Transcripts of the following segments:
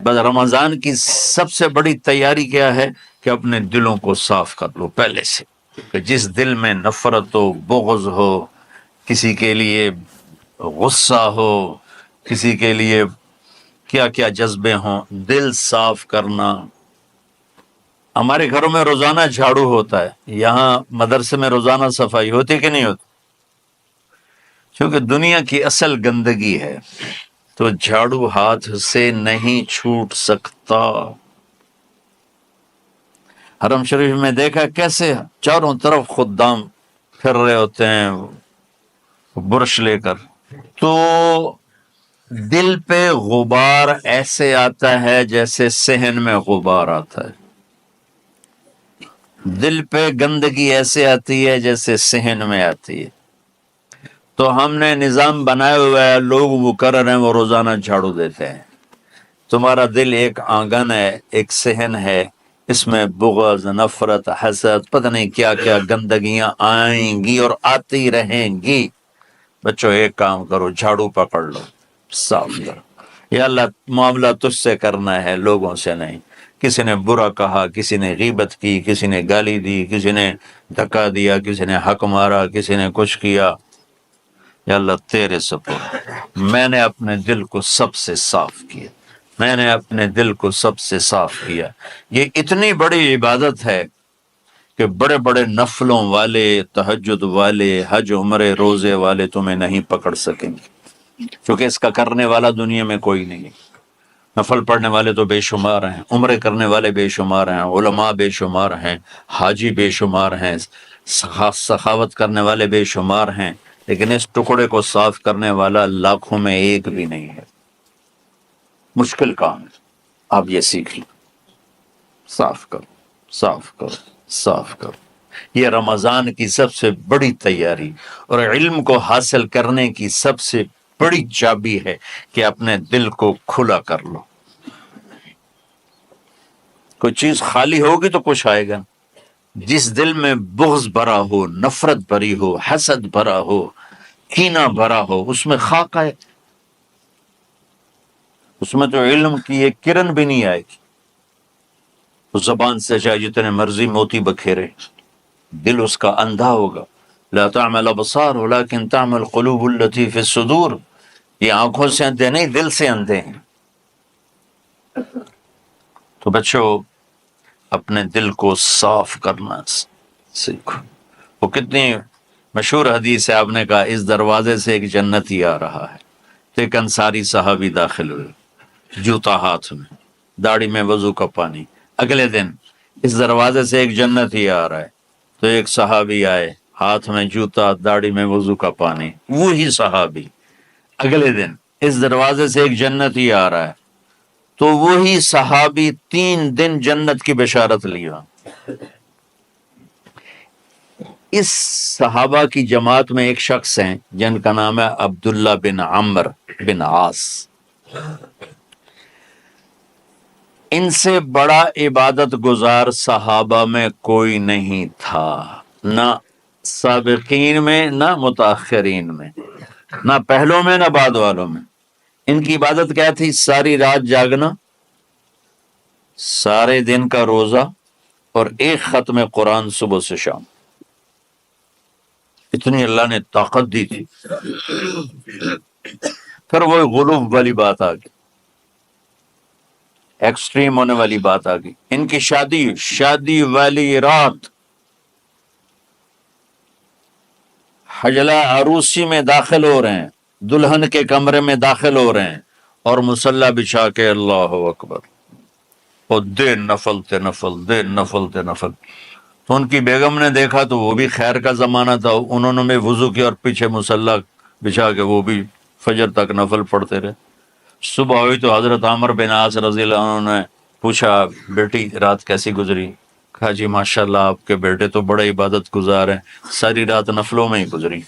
بس رمضان کی سب سے بڑی تیاری کیا ہے کہ اپنے دلوں کو صاف کر لو پہلے سے، کہ جس دل میں نفرت ہو، بغض ہو، کسی کے لیے غصہ ہو، کسی کے لیے کیا کیا جذبے ہوں، دل صاف کرنا۔ ہمارے گھروں میں روزانہ جھاڑو ہوتا ہے، یہاں مدرسے میں روزانہ صفائی ہوتی کہ نہیں ہوتی؟ کیونکہ دنیا کی اصل گندگی ہے تو جھاڑو ہاتھ سے نہیں چھوٹ سکتا۔ حرم شریف میں دیکھا کیسے چاروں طرف خدام پھر رہے ہوتے ہیں برش لے کر، تو دل پہ غبار ایسے آتا ہے جیسے صحن میں غبار آتا ہے، دل پہ گندگی ایسے آتی ہے جیسے صحن میں آتی ہے۔ تو ہم نے نظام بنایا ہوا ہے، لوگ وہ کر رہے ہیں، وہ روزانہ جھاڑو دیتے ہیں۔ تمہارا دل ایک آنگن ہے، ایک صحن ہے، اس میں بغض، نفرت، حسد، پتہ نہیں کیا کیا گندگیاں آئیں گی اور آتی رہیں گی۔ بچوں ایک کام کرو، جھاڑو پکڑ لو، صاف کرو۔ یا اللہ معاملہ تجھ سے کرنا ہے، لوگوں سے نہیں۔ کسی نے برا کہا، کسی نے غیبت کی، کسی نے گالی دی، کسی نے دھکا دیا، کسی نے حق مارا، کسی نے کچھ کیا، یا اللہ تیرے سپرد میں نے اپنے دل کو سب سے صاف کیا، میں نے اپنے دل کو سب سے صاف کیا۔ یہ اتنی بڑی عبادت ہے کہ بڑے بڑے نفلوں والے، تہجد والے، حج عمرے روزے والے تمہیں نہیں پکڑ سکیں گے، کیونکہ اس کا کرنے والا دنیا میں کوئی نہیں ہے۔ نفل پڑھنے والے تو بے شمار ہیں، عمرے کرنے والے بے شمار ہیں، علماء بے شمار ہیں، حاجی بے شمار ہیں، سخاوت کرنے والے بے شمار ہیں، لیکن اس ٹکڑے کو صاف کرنے والا لاکھوں میں ایک بھی نہیں ہے۔ مشکل کام ہے، آپ یہ سیکھ لیں، صاف کرو، صاف کرو، صاف کرو۔ یہ رمضان کی سب سے بڑی تیاری اور علم کو حاصل کرنے کی سب سے بڑی چابی ہے کہ اپنے دل کو کھلا کر لو۔ کوئی چیز خالی ہوگی تو کچھ آئے گا۔ جس دل میں بغض بھرا ہو، نفرت بھری ہو، حسد بھرا ہو، کینہ بھرا ہو، اس میں خاک آئے، اس میں تو علم کی ایک کرن بھی نہیں آئے گی۔ اس زبان سے چاہے جتنے مرضی موتی بکھیرے، دل اس کا اندھا ہوگا۔ لا تعمل الابصار ولكن تعمل القلوب التي في الصدور۔ یہ آنکھوں سے اندھے نہیں، دل سے اندھے ہیں۔ تو بچوں اپنے دل کو صاف کرنا سیکھو۔ وہ کتنی مشہور حدیث ہے، آپ نے کہا اس دروازے سے ایک جنتی آ رہا ہے، تو ایک انصاری صحابی داخل ہوئے، جوتا ہاتھ میں، داڑھی میں وضو کا پانی۔ اگلے دن اس دروازے سے ایک جنتی آ رہا ہے، تو ایک صحابی آئے، ہاتھ میں جوتا، داڑھی میں وضو کا پانی، وہی صحابی۔ اگلے دن اس دروازے سے ایک جنتی آ رہا ہے، تو وہی صحابی 3 دن جنت کی بشارت لیا۔ اس صحابہ کی جماعت میں ایک شخص ہیں جن کا نام ہے عبداللہ بن عمرو بن عاص۔ ان سے بڑا عبادت گزار صحابہ میں کوئی نہیں تھا، نہ سابقین میں، نہ متاخرین میں، نہ پہلوں میں، نہ بعد والوں میں۔ ان کی عبادت کیا تھی؟ ساری رات جاگنا، سارے دن کا روزہ، اور ایک ختم قرآن صبح سے شام۔ اتنی اللہ نے طاقت دی تھی۔ پھر وہ غلوب والی بات آ گئی، ایکسٹریم ہونے والی بات آ گئی۔ ان کی شادی والی رات حجلہ عروسی میں داخل ہو رہے ہیں، دلہن کے کمرے میں داخل ہو رہے ہیں، اور مصلی بچھا کے اللہ اکبر، اور دے نفل تے نفل، دے نفل تے نفل۔ تو ان کی بیگم نے دیکھا تو وہ بھی خیر کا زمانہ تھا، انہوں نے بھی وضو کیا اور پیچھے مصلی بچھا کے وہ بھی فجر تک نفل پڑھتے رہے۔ صبح ہوئی تو حضرت عمر بن عاص رضی اللہ عنہ نے پوچھا بیٹی رات کیسی گزری؟ کہا جی ماشاءاللہ آپ کے بیٹے تو بڑے عبادت گزار ہیں، ساری رات نفلوں میں ہی گزری۔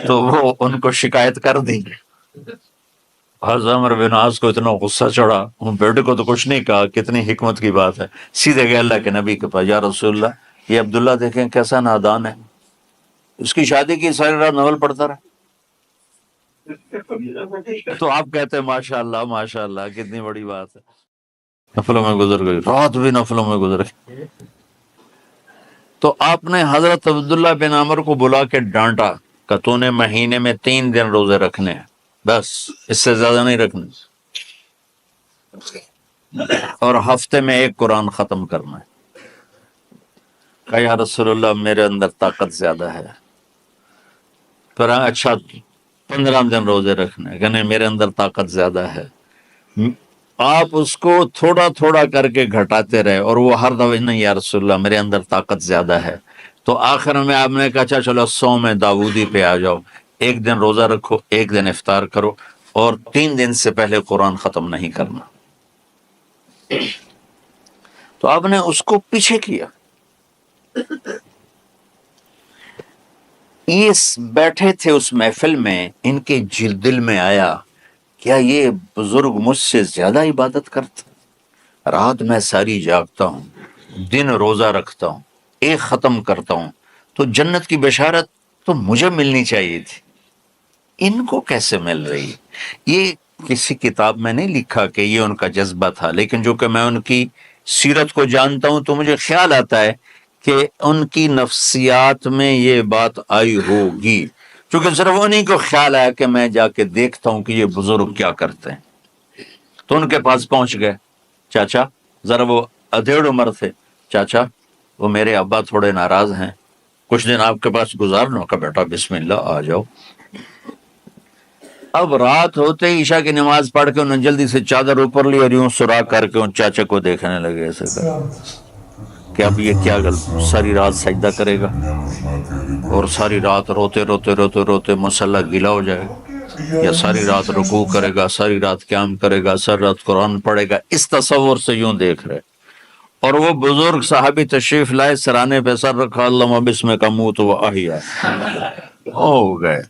تو وہ ان کو شکایت کر دی۔ حضرت عمر بن عاص کو اتنا غصہ چڑھا، ان بیٹے کو تو کچھ نہیں کہا، کتنی حکمت کی بات ہے، سیدھے گئے اللہ کے نبی کے پاس، یا رسول اللہ یہ عبداللہ دیکھیں کیسا نادان ہے، اس کی شادی کی ساری رات نفل پڑھتا رہا۔ تو آپ کہتے ہیں ماشاء اللہ کتنی بڑی بات ہے، نفلوں میں گزر گئی، رات بھی نفلوں میں گزر گئی۔ تو آپ نے حضرت عبداللہ بن عمر کو بلا کے ڈانٹا کہ تو نے مہینے میں 3 دن روزے رکھنے ہیں، بس اس سے زیادہ نہیں رکھنے، اور ہفتے میں 1 قرآن ختم کرنا ہے۔ کہا یا رسول اللہ میرے اندر طاقت زیادہ ہے۔ پھر اچھا 15 دن روزے رکھنے، کہ نہیں میرے اندر طاقت زیادہ ہے۔ آپ اس کو تھوڑا تھوڑا کر کے گھٹاتے رہے، اور وہ ہر دفعہ نہیں یا رسول اللہ میرے اندر طاقت زیادہ ہے۔ تو آخر میں آپ نے کہا اچھا چلو 100 داودی پہ آ جاؤ، 1 دن روزہ رکھو، 1 دن افطار کرو، اور 3 دن سے پہلے قرآن ختم نہیں کرنا۔ تو آپ نے اس کو پیچھے کیا۔ یہ بیٹھے تھے اس محفل میں، ان کے دل میں آیا کیا یہ بزرگ مجھ سے زیادہ عبادت کرتا، رات میں ساری جاگتا ہوں، دن روزہ رکھتا ہوں، 1 ختم کرتا ہوں، تو جنت کی بشارت تو مجھے ملنی چاہیے تھی، ان کو کیسے مل رہی؟ یہ کسی کتاب میں نہیں لکھا کہ یہ ان کا جذبہ تھا، لیکن جو کہ میں ان کی سیرت کو جانتا ہوں تو مجھے خیال آتا ہے کہ ان کی نفسیات میں یہ بات آئی ہوگی، چونکہ صرف انہیں کو خیال آیا کہ میں جا کے دیکھتا ہوں کہ یہ بزرگ کیا کرتے ہیں۔ تو ان کے پاس پہنچ گئے، چاچا، ذرا وہ ادھیڑ عمر تھے، چاچا وہ میرے ابا تھوڑے ناراض ہیں، کچھ دن آپ کے پاس گزارنا کا، بیٹا بسم اللہ آ جاؤ۔ اب رات ہوتے ہی عشاء کی نماز پڑھ کے انہوں نے جلدی سے چادر اوپر لی اور یوں سراغ کر کے ان چاچا کو دیکھنے لگے ایسے کر کہ اب یہ کیا ساری رات سجدہ کرے گا، اور ساری رات روتے روتے روتے روتے مصلی گیلا ہو جائے گا، یا ساری رات رکوع کرے گا، ساری رات قیام کرے گا، ساری رات قرآن پڑھے گا، اس تصور سے یوں دیکھ رہے۔ اور وہ بزرگ صحابی تشریف لائے، سرانے پہ سر رکھا، اللہم بسمک اموت و احیا، ہو گئے۔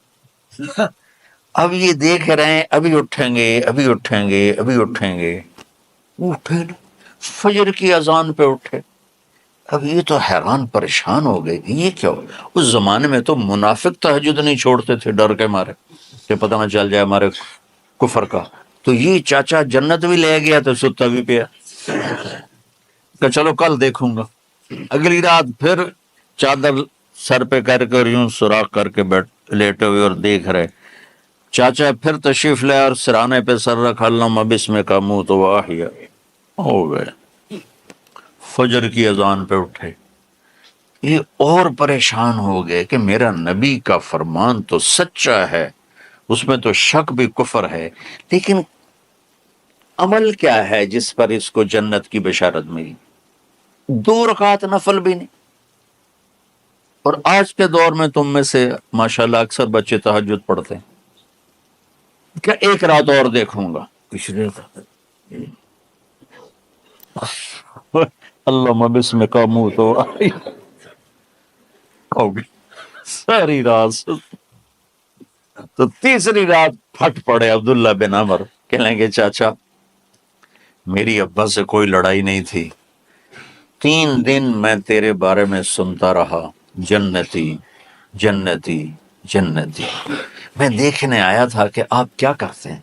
اب یہ دیکھ رہے ہیں ابھی اٹھیں گے، ابھی اٹھیں گے، ابھی اٹھیں گے، اٹھے نا، فجر کی اذان پہ اٹھے۔ اب یہ تو حیران پریشان ہو گئے کہ یہ کیا ہو؟ اس زمانے میں تو منافق تہجد نہیں چھوڑتے تھے ڈر کے مارے کہ پتہ نہ چل جائے ہمارے کفر کا، تو یہ چاچا جنت بھی لے گیا تو ستا بھی پیا کہ چلو کل دیکھوں گا۔ اگلی رات پھر چادر سر پہ کر کے یوں سوراخ کر کے لیٹے ہوئے اور دیکھ رہے، چاچا پھر تشریف لے اور سرانے پہ سر رکھا، اللہم بسمک اموت و احیا، ہو گئے۔ فجر کی اذان پہ اٹھے، یہ اور پریشان ہو گئے کہ میرا نبی کا فرمان تو سچا ہے، اس میں تو شک بھی کفر ہے، لیکن عمل کیا ہے جس پر اس کو جنت کی بشارت ملی؟ 2 رکعت نفل بھی نہیں۔ اور آج کے دور میں تم میں سے ماشاءاللہ اکثر بچے تہجد پڑھتے ہیں، کیا 1 رات اور دیکھوں گا، پچھلے اللہم بسمک اموت و احیا، ہو گئی ساری رات۔ تو تیسری رات پھٹ پڑے عبداللہ بن عمر، کہنے لگے چاچا میری ابا سے کوئی لڑائی نہیں تھی، 3 دن میں تیرے بارے میں سنتا رہا، جنتی جنتی جنتی، میں دیکھنے آیا تھا کہ آپ کیا کرتے ہیں،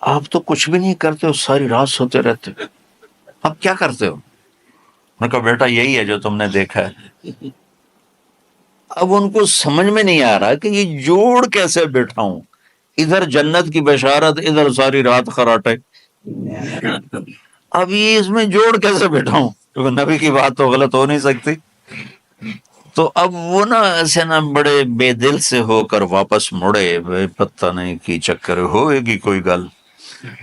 آپ تو کچھ بھی نہیں کرتے ہو، ساری رات سوتے رہتے ہو، آپ کیا کرتے ہو؟ میں کہا بیٹا یہی ہے جو تم نے دیکھا ہے۔ اب ان کو سمجھ میں نہیں آ رہا کہ یہ جوڑ کیسے بٹھاؤں، ادھر جنت کی بشارت، ادھر ساری رات خراٹے، اب یہ اس میں جوڑ کیسے بٹھاؤں، کیونکہ نبی کی بات تو غلط ہو نہیں سکتی۔ تو اب وہ نا ایسے نا بڑے بے دل سے ہو کر واپس مڑے، پتہ نہیں کی چکر ہوئے گی کوئی گل۔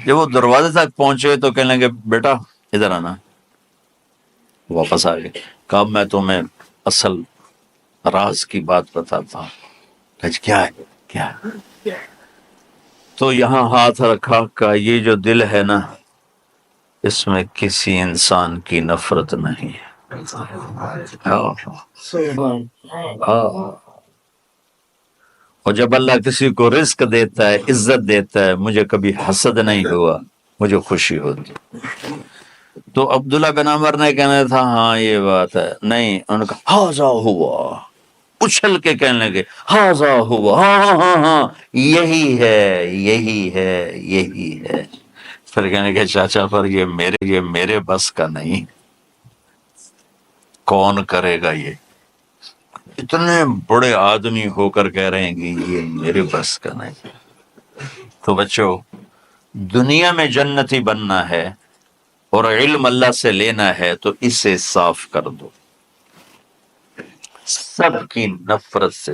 جب وہ دروازے تک پہنچے تو کہنے لگے بیٹا ادھر آنا، واپس آ گئے۔ کہا میں تمہیں اصل راز کی بات بتاتا ہوں۔ کیا ہے کیا ہے؟ تو یہاں ہاتھ رکھا کہ یہ جو دل ہے نا، اس میں کسی انسان کی نفرت نہیں ہے۔ اور جب اللہ کسی کو رزق دیتا ہے، عزت دیتا ہے، مجھے کبھی حسد نہیں ہوا، مجھے خوشی ہوتی۔ تو عبداللہ بن عمر نے کہنا تھا ہاں یہ بات ہے، نہیں، انہوں نے کہا ہاذا ہوا، اچھل کے کہنے لگے ہاذا ہوا، ہاں ہاں ہاں یہی ہے یہی ہے یہی ہے۔ پھر کہنے لگے چاچا پر یہ میرے بس کا نہیں، کون کرے گا یہ؟ اتنے بڑے آدمی ہو کر کہہ رہے ہیں کہ یہ میرے بس کا نہیں۔ تو بچوں، دنیا میں جنتی بننا ہے اور علم اللہ سے لینا ہے تو اسے صاف کر دو سب کی نفرت سے۔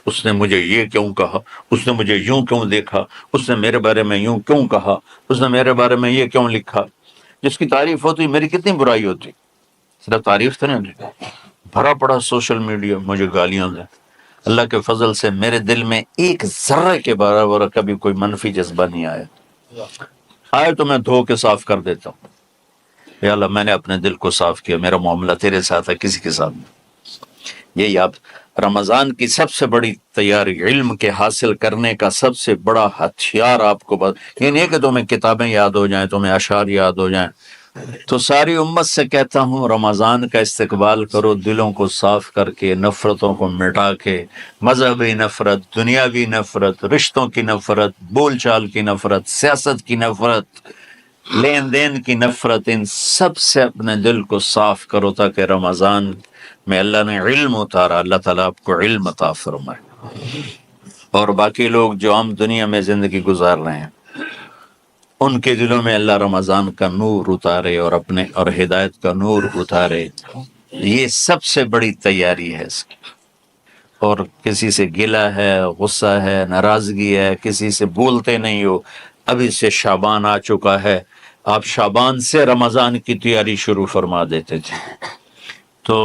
اس نے مجھے یہ کیوں کہا، اس نے مجھے یوں کیوں دیکھا، اس نے میرے بارے میں یوں کیوں کہا، اس نے میرے بارے میں یہ کیوں لکھا۔ جس کی تعریف ہوتی میری کتنی برائی ہوتی، صرف تعریف تو نہیں، بھرا پڑا سوشل میڈیا مجھے گالیاں دیں۔ اللہ کے فضل سے میرے دل میں ایک ذرے کے برابر کبھی کوئی منفی جذبہ نہیں آیا، آئے تو میں دھو کے صاف کر دیتا ہوں۔ یا اللہ میں نے اپنے دل کو صاف کیا، میرا معاملہ تیرے ساتھ ہے، کسی کے ساتھ نہیں۔ یہی آپ رمضان کی سب سے بڑی تیاری، علم کے حاصل کرنے کا سب سے بڑا ہتھیار آپ کو یہ نہیں ہے کہ تمہیں کتابیں یاد ہو جائیں، تمہیں اشعار یاد ہو جائیں۔ تو ساری امت سے کہتا ہوں رمضان کا استقبال کرو دلوں کو صاف کر کے، نفرتوں کو مٹا کے، مذہبی نفرت، دنیاوی نفرت، رشتوں کی نفرت، بول چال کی نفرت، سیاست کی نفرت، لین دین کی نفرت، ان سب سے اپنے دل کو صاف کرو تاکہ رمضان میں اللہ نے علم اتارا، اللہ تعالیٰ آپ کو علم عطا فرمائے، اور باقی لوگ جو عام دنیا میں زندگی گزار رہے ہیں ان کے دلوں میں اللہ رمضان کا نور اتارے اور اپنے اور ہدایت کا نور اتارے۔ یہ سب سے بڑی تیاری ہے اس کی۔ اور کسی سے گلہ ہے، غصہ ہے، ناراضگی ہے، کسی سے بولتے نہیں ہو، ابھی سے شعبان آ چکا ہے، آپ شعبان سے رمضان کی تیاری شروع فرما دیتے تھے۔ تو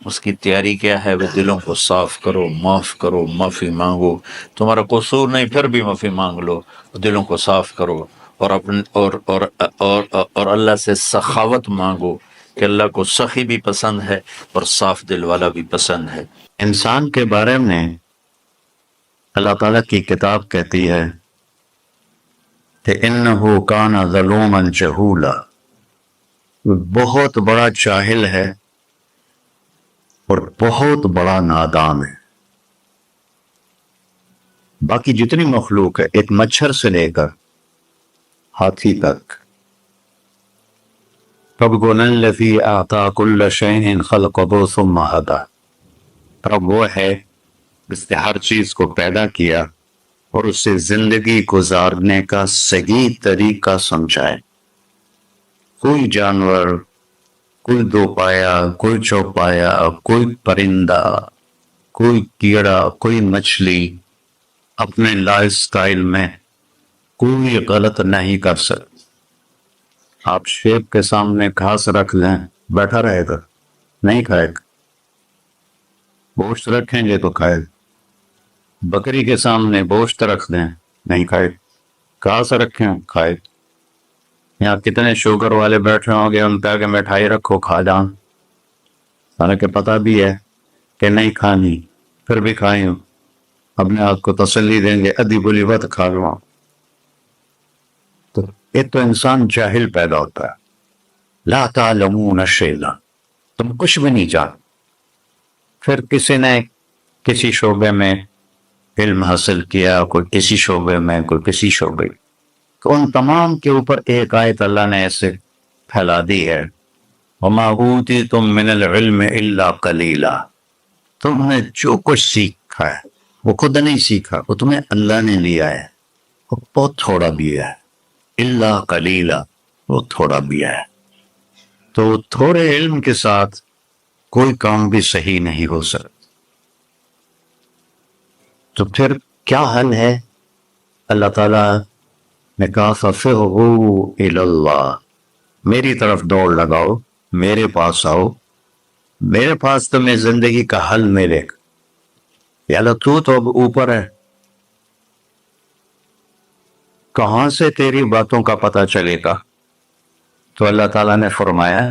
اس کی تیاری کیا ہے؟ وہ دلوں کو صاف کرو، معاف کرو، معافی مانگو، تمہارا قصور نہیں پھر بھی معافی مانگ لو، دلوں کو صاف کرو، اور اپنے اور اللہ سے سخاوت مانگو کہ اللہ کو سخی بھی پسند ہے اور صاف دل والا بھی پسند ہے۔ انسان کے بارے میں اللہ تعالیٰ کی کتاب کہتی ہے کہ انہ کان ظلوما جہولا، بہت بڑا جاہل ہے اور بہت بڑا نادان ہے۔ باقی جتنی مخلوق ہے، ایک مچھر سے لے کر ہاتھی تک، ربنا الذی اعطی کل شیء خلقہ ثم ہدی، رب وہ ہے جس نے ہر چیز کو پیدا کیا اور اسے زندگی گزارنے کا صحیح طریقہ سمجھائے۔ کوئی جانور، کوئی دو پایا، کوئی چوپایا، کوئی پرندہ، کوئی کیڑا، کوئی مچھلی اپنے لائف سٹائل میں کوئی غلط نہیں کر سکتے۔ آپ شیپ کے سامنے گھاس رکھ لیں، بیٹھا رہے گا؟ نہیں کھائے گا۔ گوشت رکھیں گے تو کھائے گا۔ بکری کے سامنے گوشت رکھ دیں، نہیں کھائے گا۔ گھاس رکھیں، کھائے گا۔ یہاں کتنے شوگر والے بیٹھے ہوں گے، ان پہ آگے مٹھائی رکھو، کھا جان، حالانکہ پتہ بھی ہے کہ نہیں کھانی، پھر بھی کھائیں، اپنے آپ کو تسلی دیں گے ادھی بلی بات کھا لوں۔ تو ایک تو انسان جاہل پیدا ہوتا ہے، لا تعلمون شیئا، تم کچھ بھی نہیں جان۔ پھر کسی نے کسی شعبے میں علم حاصل کیا، کوئی کسی شعبے میں، کوئی کسی شعبے، تو ان تمام کے اوپر ایک آیت اللہ نے ایسے پھیلا دی ہے، وَمَا أُوتِيتُم مِّنَ الْعِلْمِ إِلَّا قَلِيلًا، تم نے جو کچھ سیکھا ہے وہ خود نہیں سیکھا، وہ تمہیں اللہ نے لیا ہے، وہ بہت تھوڑا بھی ہے، الا قلیلا، وہ تھوڑا بھی ہے۔ تو تھوڑے علم کے ساتھ کوئی کام بھی صحیح نہیں ہو سکتا۔ تو پھر کیا حل ہے؟ اللہ تعالیٰ نے کہا فَفِرُّوا إِلَى اللَّهِ، میری طرف دوڑ لگاؤ، میرے پاس آؤ، میرے پاس تمہیں زندگی کا حل ملے گا۔ یا اللہ تو اب اوپر ہے، کہاں سے تیری باتوں کا پتہ چلے گا؟ تو اللہ تعالیٰ نے فرمایا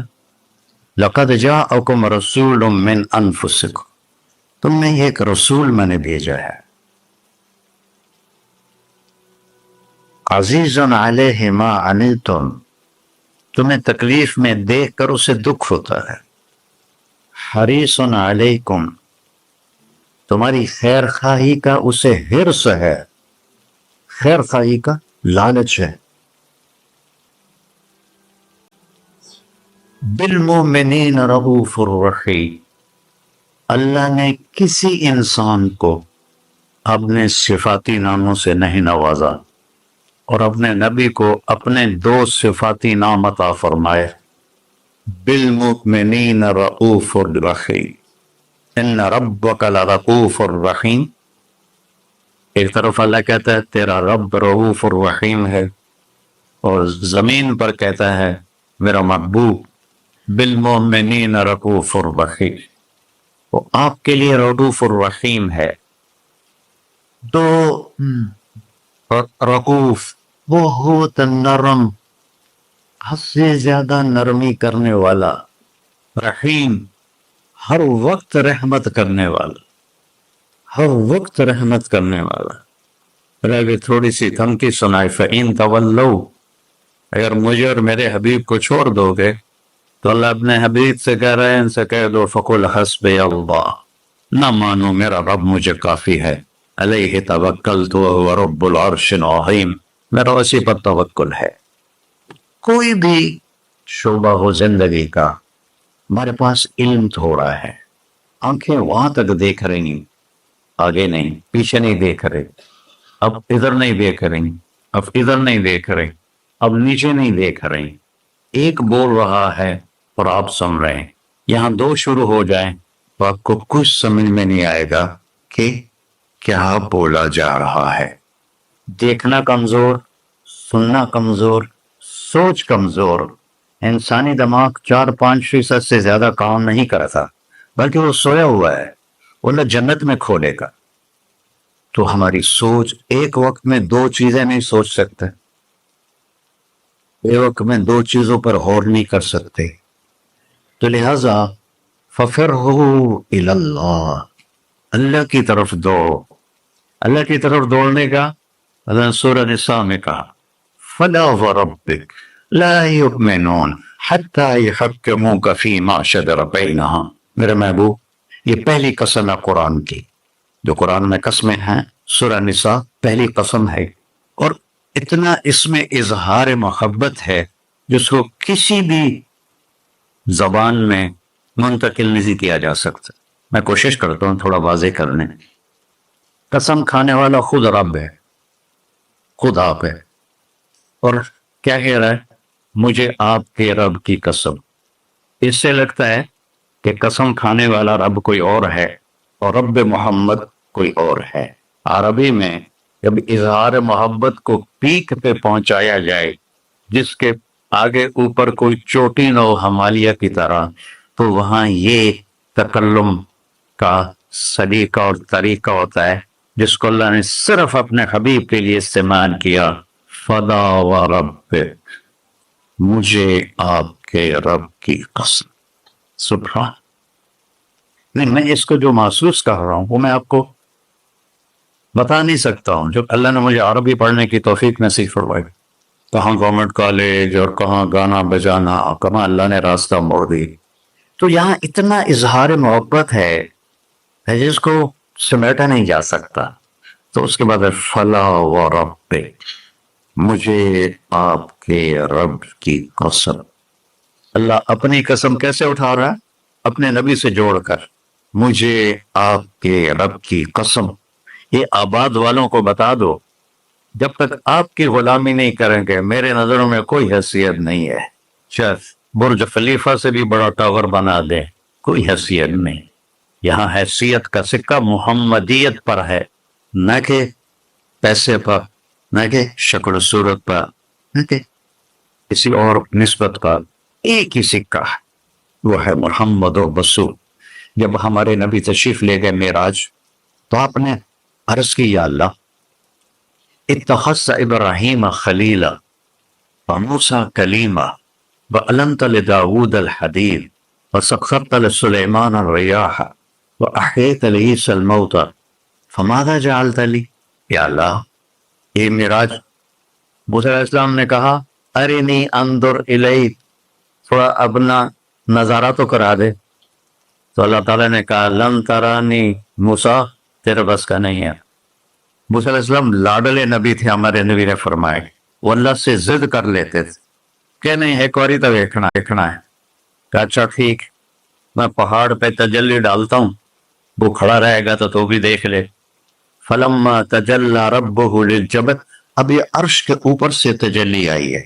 لَقَدْ جَاءَكُمْ رَسُولٌ مِّنْ أَنفُسِكُمْ، تم میں ایک رسول میں نے بھیجا ہے، عزیزٌ علیہ ما عنتم، تمہیں تکلیف میں دیکھ کر اسے دکھ ہوتا ہے، حریصٌ علیکم، تمہاری خیر خواہی کا اسے حرص ہے، خیر خواہی کا لالچ ہے۔ بالمؤمنین رؤوف الرحیم، اللہ نے کسی انسان کو اپنے صفاتی ناموں سے نہیں نوازا اور اپنے نبی کو اپنے دو صفاتی نام عطا فرمائے، بالمؤمنین رؤوف الرحیم، ان ربک لرؤوف الرحیم۔ ایک طرف اللہ کہتا ہے تیرا رب رؤوف الرحیم ہے، اور زمین پر کہتا ہے میرا محبوب بالمؤمنین رؤوف الرحیم، وہ آپ کے لیے رؤوف الرحیم ہے۔ تو رؤوف بہت نرم، حد سے زیادہ نرمی کرنے والا، رحیم ہر وقت رحمت کرنے والا، ہر وقت رحمت کرنے والا۔ ابھی تھوڑی سی دھمکی سنائے، فَإِن تَوَلَّوْا، اگر مجھے اور میرے حبیب کو چھوڑ دو گے تو اللہ اپنے حبیب سے کہہ رہے ہیں ان سے کہہ دو فَقُلْ حَسْبِيَ اللَّهُ، نہ مانو میرا رب مجھے کافی ہے، علیہ توکلت وهو رب العرش العظیم، میرا اسی پر توکل ہے۔ کوئی بھی شعبہ ہو زندگی کا، ہمارے پاس علم تھوڑا ہے، آنکھیں وہاں تک دیکھ رہی ہیں، آگے نہیں، پیچھے نہیں دیکھ رہے، اب ادھر نہیں دیکھ رہی، اب ادھر نہیں دیکھ رہے، اب نیچے نہیں دیکھ رہے، ایک بول رہا ہے اور آپ سن رہے ہیں، یہاں دو شروع ہو جائیں تو آپ کو کچھ سمجھ میں نہیں آئے گا کہ کیا بولا جا رہا ہے۔ دیکھنا کمزور، سننا کمزور، سوچ کمزور، انسانی دماغ 4-5% سے زیادہ کام نہیں کرتا، بلکہ وہ سویا ہوا ہے، وہ اللہ جنت میں کھولے گا۔ تو ہماری سوچ ایک وقت میں دو چیزیں نہیں سوچ سکتے، ایک وقت میں دو چیزوں پر غور نہیں کر سکتے، تو لہذا فَفِرُّوا إِلَى اللَّهِ، اللہ کی طرف دوڑو۔ اللہ کی طرف دوڑنے کا اللہ نے سورہ نساء میں کہا فَلَا وَرَبِّكَ لَا يُؤْمِنُونَ حَتَّى يُحَكِّمُوكَ فِيمَا شَجَرَ بَيْنَهُمْ، میرے محبوب یہ پہلی قسم ہے قرآن کی، جو قرآن میں قسمیں ہیں، سورہ نساء پہلی قسم ہے، اور اتنا اس میں اظہار محبت ہے جس کو کسی بھی زبان میں منتقل نہیں کیا جا سکتا۔ میں کوشش کرتا ہوں تھوڑا واضح کرنے۔ قسم کھانے والا خود رب ہے، خود آپ ہے، اور کیا کہہ رہا ہے؟ مجھے آپ کے رب کی قسم۔ اس سے لگتا ہے کہ قسم کھانے والا رب کوئی اور ہے اور رب محمد کوئی اور ہے۔ عربی میں جب اظہار محبت کو پیک پہ پہنچایا جائے، جس کے آگے اوپر کوئی چوٹی نہ ہو ہمالیہ کی طرح، تو وہاں یہ تکلم کا سلیقہ اور طریقہ ہوتا ہے جس کو اللہ نے صرف اپنے حبیب کے لیے استعمال کیا، فَلَا وَرَبِّكَ، مجھے آپ کے رب کی قسم۔ سبحان، نہیں، میں اس کو جو محسوس کر رہا ہوں وہ میں آپ کو بتا نہیں سکتا ہوں۔ جب اللہ نے مجھے عربی پڑھنے کی توفیق نصیب فرمائی، کہاں گورنمنٹ کالج اور کہاں گانا بجانا، کہاں اللہ نے راستہ موڑ دی، تو یہاں اتنا اظہار محبت ہے جس کو سمیٹا نہیں جا سکتا۔ تو اس کے بعد فَلَا وَرَبِّكَ، مجھے آپ کے رب کی قسم۔ اللہ اپنی قسم کیسے اٹھا رہا ہے؟ اپنے نبی سے جوڑ کر، مجھے آپ کے رب کی قسم۔ یہ آباد والوں کو بتا دو، جب تک آپ کی غلامی نہیں کریں گے میرے نظروں میں کوئی حیثیت نہیں ہے، چاہے برج خلیفہ سے بھی بڑا ٹاور بنا دے، کوئی حیثیت نہیں۔ یہاں حیثیت کا سکہ محمدیت پر ہے، نہ کہ پیسے پر، نہ کہ شکل و صورت پر، نہ کہ کسی اور نسبت پر۔ ایک ہی سکہ ہے، وہ ہے محمد رسول۔ جب ہمارے نبی تشریف لے گئے معراج، تو آپ نے عرض کی، یا اللہ اتخذت ابراہیم خلیلا وموسیٰ کلیما وعلمت لداود الحدید وسخرت لسلیمان الریاح واحییت لعیسی الموتى فماذا جعلت لی، یا اللہ یہ معراج، موسیٰ علیہ السلام نے کہا ارنی انظر الیک، تھوڑا اپنا نظارہ تو کرا دے، تو اللہ تعالیٰ نے کہا لن ترانی موسیٰ، تیرے بس کا نہیں ہے۔ موسیٰ علیہ السلام لاڈلے نبی تھے، ہمارے نبی نے فرمائے وہ اللہ سے ضد کر لیتے تھے کہ نہیں ایک باری تو دیکھنا ہے۔ کہ اچھا ٹھیک، میں پہاڑ پہ تجلی ڈالتا ہوں، وہ کھڑا رہے گا تو بھی دیکھ لے۔ فلما تجلی ربہ للجبل، اب یہ عرش کے اوپر سے تجلی آئی ہے،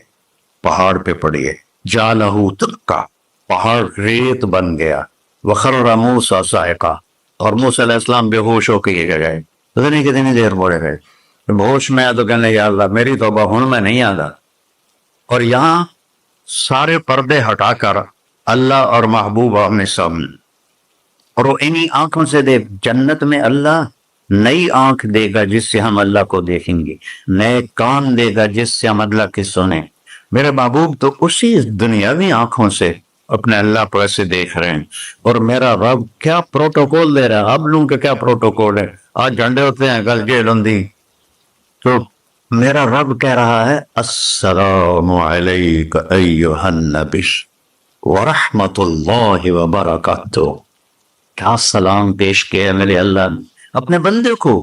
پہاڑ پہ پڑی ہے، جعلہ دکا، پہاڑ ریت بن گیا، وخر موسیٰ صاعقہ، اور موسیٰ علیہ السلام بے ہوش ہو کے گئے۔ پتہ نہیں کتنی دیر پڑے گئے، ہوش میں آیا تو کہنے یا اللہ میری توبہ ہن میں نہیں آتا۔ اور یہاں سارے پردے ہٹا کر اللہ اور محبوب آمنے سامنے، اور وہ انہی آنکھوں سے دیکھ، جنت میں اللہ نئی آنکھ دے گا جس سے ہم اللہ کو دیکھیں گے، نئے کان دے گا جس سے ہم اللہ کی سنیں۔ میرے محبوب تو اسی دنیاوی آنکھوں سے اپنے اللہ کو ایسے دیکھ رہے ہیں، اور میرا رب کیا پروٹوکول دے رہا ہے۔ آپ لوگوں کا کیا پروٹوکول ہے؟ آج جھنڈے ہوتے ہیں، کل جیل ہوندی، تو میرا رب کہہ رہا ہے السلام علیک ایھا النبی ورحمۃ اللہ وبرکاتہ۔ کیا سلام پیش کیا میرے اللہ نے اپنے بندے کو،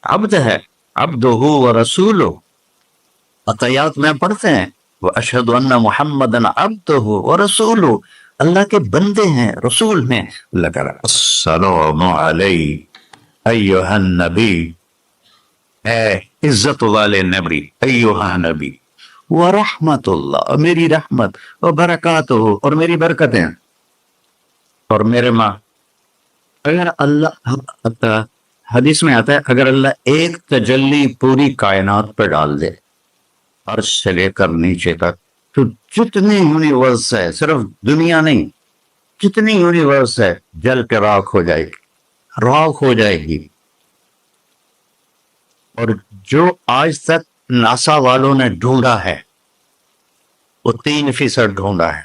عبد ہے، عبدہ ورسولہ، عطیات میں پڑھتے ہیں واشہد ان محمدًا عبدہ ورسولہ، اللہ کے بندے ہیں، رسول ہیں۔ اللہ کہہ رہا ہے السلام علیک ایھا النبی، اے عزت والے نبی، ایھا نبی، ورحمت اللہ، میری رحمت، وبرکاتہ، اور میری برکتیں، اور میرے ماں۔ اگر اللہ، حدیث میں آتا ہے اگر اللہ ایک تجلی پوری کائنات پہ ڈال دے، عرش سے لے کر نیچے تک، تو جتنی یونیورس ہے، صرف دنیا نہیں، جتنی یونیورس ہے جل کے راکھ ہو جائے گی، راکھ ہو جائے گی۔ اور جو آج تک ناسا والوں نے ڈھونڈا ہے وہ 3% ڈھونڈا ہے،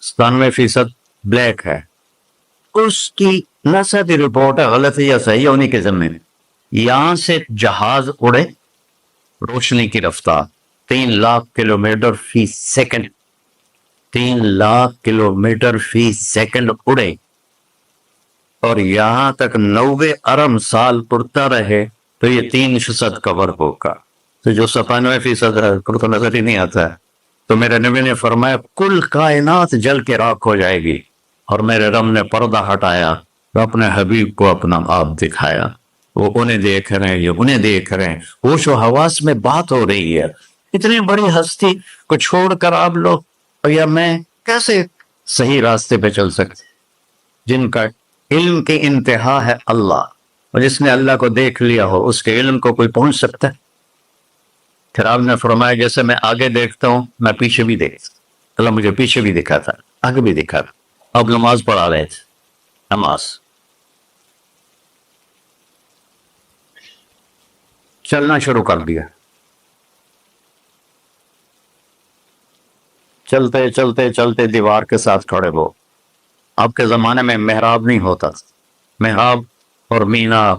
97% بلیک ہے، اس کی ناسا کی رپورٹ ہے، غلط ہے یا صحیح ہے انہیں کے ذمے میں۔ یہاں سے جہاز اڑے روشنی کی رفتار 3 لاکھ کلومیٹر فی سیکنڈ، 3 لاکھ کلومیٹر فی سیکنڈ اڑے، اور یہاں تک 90 ارب سال اڑتا رہے تو یہ 3% کور ہوگا، تو جو 97% ہے تو نظر ہی نہیں آتا ہے۔ تو میرے نبی نے فرمایا کل کائنات جل کے راکھ ہو جائے گی، اور میرے رب نے پردہ ہٹایا تو اپنے حبیب کو اپنا آپ دکھایا، وہ انہیں دیکھ رہے ہیں، یہ انہیں دیکھ رہے ہیں، ہوش و حواس میں بات ہو رہی ہے۔ اتنی بڑی ہستی کو چھوڑ کر آپ لوگ یا میں کیسے صحیح راستے پہ چل سکتے، جن کا علم کی انتہا ہے اللہ، اور جس نے اللہ کو دیکھ لیا ہو اس کے علم کو کوئی پہنچ سکتا ہے؟ پھر آپ نے فرمایا جیسے میں آگے دیکھتا ہوں میں پیچھے بھی دیکھتا، اللہ مجھے پیچھے بھی دکھا تھا، آگے بھی دکھا تھا۔ اب نماز پڑھا رہے تھے، نماز چلنا شروع کر دیا، چلتے چلتے چلتے دیوار کے ساتھ کھڑے ہو۔ آپ کے زمانے میں محراب نہیں ہوتا، محراب اور مینار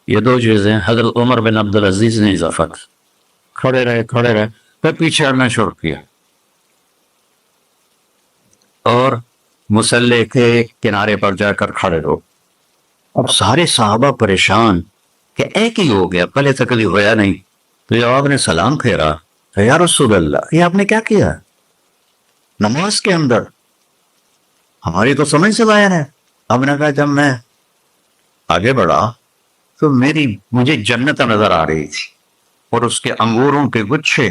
یہ 2 چیزیں حضرت عمر بن عبدالعزیز نے اضافہ کی۔ کھڑے رہے پھر پیچھے ہٹنا شروع کیا، اور مصلی کے کنارے پر جا کر کھڑے رہو۔ اب سارے صحابہ پریشان کہ ایک ہی ہو گیا، پہلے تک کبھی ہوا نہیں۔ تو جب آپ نے سلام پھیرا تو یا رسول اللہ یہ آپ نے کیا کیا نماز کے اندر؟ ہماری تو سمجھ سے باہر ہے۔ آپ نے کہا جب میں آگے بڑھا تو مجھے جنت نظر آ رہی تھی، اور اس کے انگوروں کے گچھے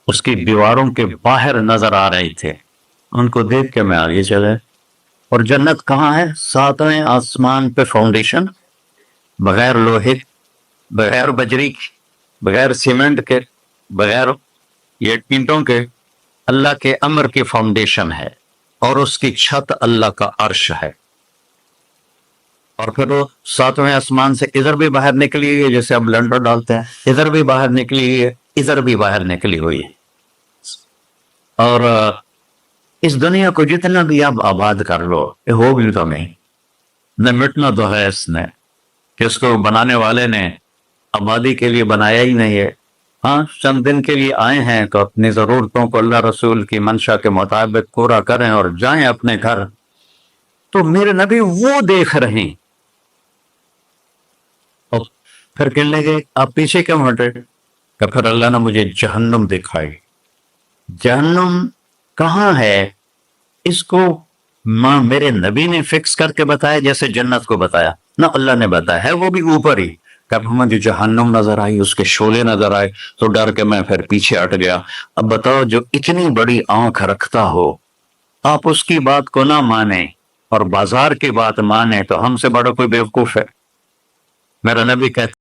اس کی دیواروں کے باہر نظر آ رہے تھے، ان کو دیکھ کے میں آگے چلے۔ اور جنت کہاں ہے؟ 7ویں آسمان پہ فاؤنڈیشن، بغیر لوہے، بغیر بجری، بغیر سیمنٹ کے، بغیر یہ اینٹوں کے، اللہ کے امر کی فاؤنڈیشن ہے، اور اس کی چھت اللہ کا عرش ہے۔ اور پھر وہ 7ویں آسمان سے ادھر بھی باہر نکلی ہوئی ہے، جیسے اب لنڈر ڈالتے ہیں، ادھر بھی باہر نکلی ہوئی ہے، ادھر بھی باہر نکلی ہوئی ہے۔ اور اس دنیا کو جتنا بھی آپ آباد کر لو یہ ہو بھی تو نہیں، نہ مٹنا تو ہے اس نے، کہ اس کو بنانے والے نے آبادی کے لیے بنایا ہی نہیں ہے۔ ہاں چند دن کے لیے آئے ہیں تو اپنی ضرورتوں کو اللہ رسول کی منشا کے مطابق پورا کریں اور جائیں اپنے گھر۔ تو میرے نبی وہ دیکھ رہے ہیں پھر کہنے لگے آپ پیچھے کیوں ہٹے؟ کہ پھر اللہ نے مجھے جہنم دکھائی۔ جہنم کہاں ہے؟ اس کو ماں میرے نبی نے فکس کر کے بتایا جیسے جنت کو بتایا؟ نہ، اللہ نے بتایا ہے وہ بھی اوپر ہی۔ کہ مجھے جہنم نظر آئی، اس کے شعلے نظر آئے تو ڈر کے میں پھر پیچھے ہٹ گیا۔ اب بتاؤ، جو اتنی بڑی آنکھ رکھتا ہو آپ اس کی بات کو نہ مانیں اور بازار کی بات مانیں تو ہم سے بڑا کوئی بیوقوف ہے؟ میرا نبی کہتا